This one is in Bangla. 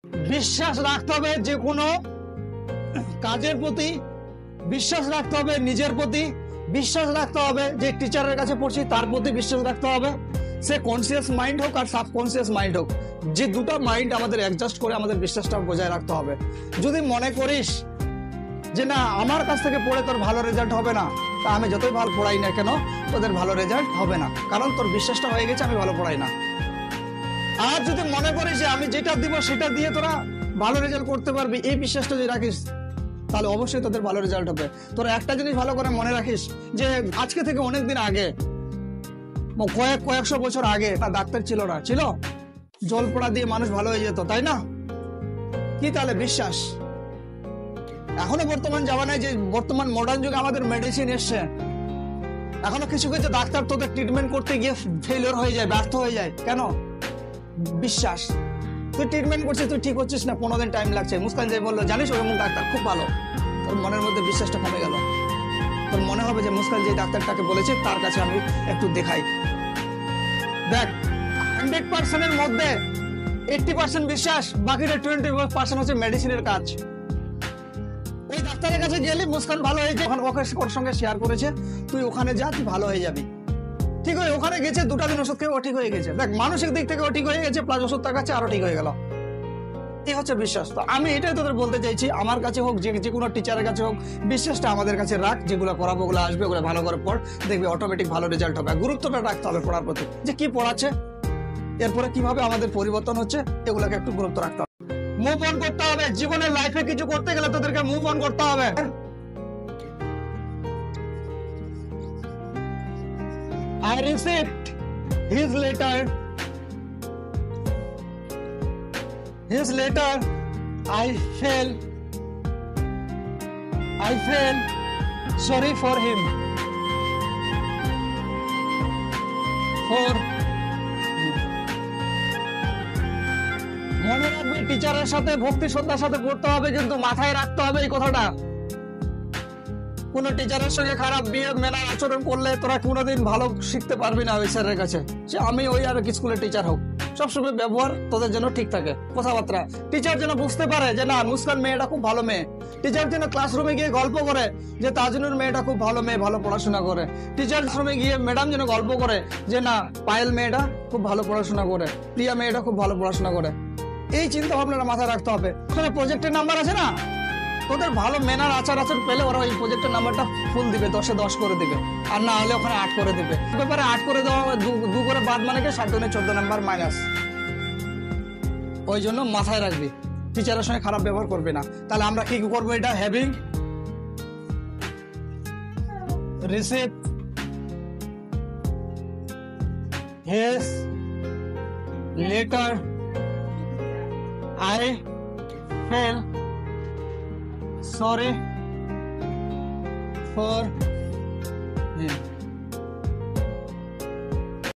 বিশ্বাস রাখতে হবে যে কোনো কাজের প্রতি, বিশ্বাস রাখতে হবে নিজের প্রতি, বিশ্বাস রাখতে হবে যে টিচারের কাছে পড়ছি তার প্রতি বিশ্বাস রাখতে হবে। সে কনসিয়াস মাইন্ড হোক আর সাবকনসিয়াস মাইন্ড হোক, যে দুটো মাইন্ড আমাদের অ্যাডজাস্ট করে আমাদের বিশ্বাসটা বজায় রাখতে হবে। যদি মনে করিস যে না আমার কাছ থেকে পড়ে তোর ভালো রেজাল্ট হবে না, তা আমি যতই ভালো পড়াই না কেন তোদের ভালো রেজাল্ট হবে না, কারণ তোর বিশ্বাসটা হয়ে গেছে আমি ভালো পড়াই না। আর যদি মনে করিস যে আমি যেটা দিব সেটা দিয়ে তোরা ভালো রেজাল্ট করতে পারবি, এই বিশ্বাসটা যদি রাখিস তাহলে অবশ্যই তোদের ভালো রেজাল্ট হবে। তোরা একটা জিনিস ভালো করে মনে রাখিস যে আজকে থেকে অনেক দিন আগে, কয়েকশো বছর আগে তা ডাক্তার ছিল না, ছিল জল পোড়া দিয়ে মানুষ ভালো হয়ে যেত, তাই না? কি তাহলে বিশ্বাস? এখনো বর্তমান জামানায় যে বর্তমান মডার্ন যুগে আমাদের মেডিসিন এসছে, এখনো কিছু কিছু ডাক্তার তোদের ট্রিটমেন্ট করতে গিয়ে ফেলিওর হয়ে যায়, ব্যর্থ হয়ে যায়। কেন? বিশ্বাস। তুই ট্রিটমেন্ট করছিস, তুই ঠিক হচ্ছিস না, 15 দিন টাইম লাগছে, মুস্কান যে বললো জানিস ওই ডাক্তার খুব ভালো, তোর মনের মধ্যে বিশ্বাসটা কমে গেল। তোর মনে হবে যে মুস্কান যে ডাক্তারটাকে বলেছে তার কাছে আমি একটু দেখাই। দেখ 100% এর মধ্যে 80% বিশ্বাস, বাকিটা 20% হচ্ছে মেডিসিনের কাজ। ওই ডাক্তারের কাছে গেলে মুস্কান ভালো হয়ে যায়, ওকে ওর সঙ্গে শেয়ার করেছে, তুই ওখানে যা, তুই ভালো হয়ে যাবি। ঠিক হয়ে ওখানে গেছে, 2টা দিন ওষুধ খেয়ে ও ঠিক হয়ে গেছে। দেখ মানসিক দিক থেকে ও ঠিক হয়ে গেছে, প্লাস ওষুধ তার কাছে আরো ঠিক হয়ে গেল। এই হচ্ছে বিশ্বাস। তো আমি এটাই তোদের বলতে চাইছি, আমার কাছে হোক যে কোনো টিচারের কাছে হোক, বিশ্বাসটা আমাদের কাছে রাখ। যেগুলো পড়াবো ওগুলো আসবে, ওগুলো ভালো করে পড়, দেখবি অটোমেটিক ভালো রেজাল্ট হবে। গুরুত্বটা রাখতে হবে পড়ার প্রতি, যে কি পড়াচ্ছে, এরপরে কিভাবে আমাদের পরিবর্তন হচ্ছে, এগুলোকে একটু গুরুত্ব রাখতে হবে। মুভ অন করতে হবে। জীবনের লাইফে কিছু করতে গেলে তোদেরকে মুভ অন করতে হবে। I received his letter. I felt sorry for him. মনে রাখবে টিচারের সাথে ভক্তি শ্রদ্ধার সাথে পড়তে হবে, কিন্তু মাথায় রাখতে হবে এই কথাটা, কোন টিচারের সঙ্গে খারাপ বিহেভ মেলা আচরণ করলে তোরা কোনোদিন ভালো শিখতে পারবি না ওই স্যারের কাছে। সে আমি ওই আর কি স্কুলের টিচার হোক, সবসময় ব্যবহার তোদের জন্য ঠিক থাকে, কথাবার্তা। টিচার যেন বুঝতে পারে যে না মুস্কান মেয়েটা খুব ভালো মেয়ে। টিচার যেন ক্লাসরুমে গিয়ে গল্প করে যে তাজনুর মেয়েটা খুব ভালো মেয়ে, ভালো পড়াশোনা করে। টিচার ক্লাসরুমে গিয়ে ম্যাডাম যেন গল্প করে যে না পায়েল মেয়েটা খুব ভালো পড়াশোনা করে, প্রিয়া মেয়েটা খুব ভালো পড়াশোনা করে। এই চিন্তা ভাবনাটা মাথায় রাখতে হবে। প্রজেক্টের নাম্বার আছে না, তোদের ভালো মেনার আচার আচরণ পেলে ওরা ওই প্রজেক্টের নাম্বারটা ফুল দিবে, 10-এ 10 করে দিবে, আর না হলে ওখানে 8 করে দিবে। ব্যাপারে 8 করে দেওয়া, 2 করে বাদ মানে কি 7 × 14 নাম্বার মাইনাস। ওই জন্য মাথায় রাখবি টিচারের সঙ্গে খারাপ ব্যবহার করবে না। তাহলে আমরা কি করবো? এটা having receive his letter, I felt sorry for him.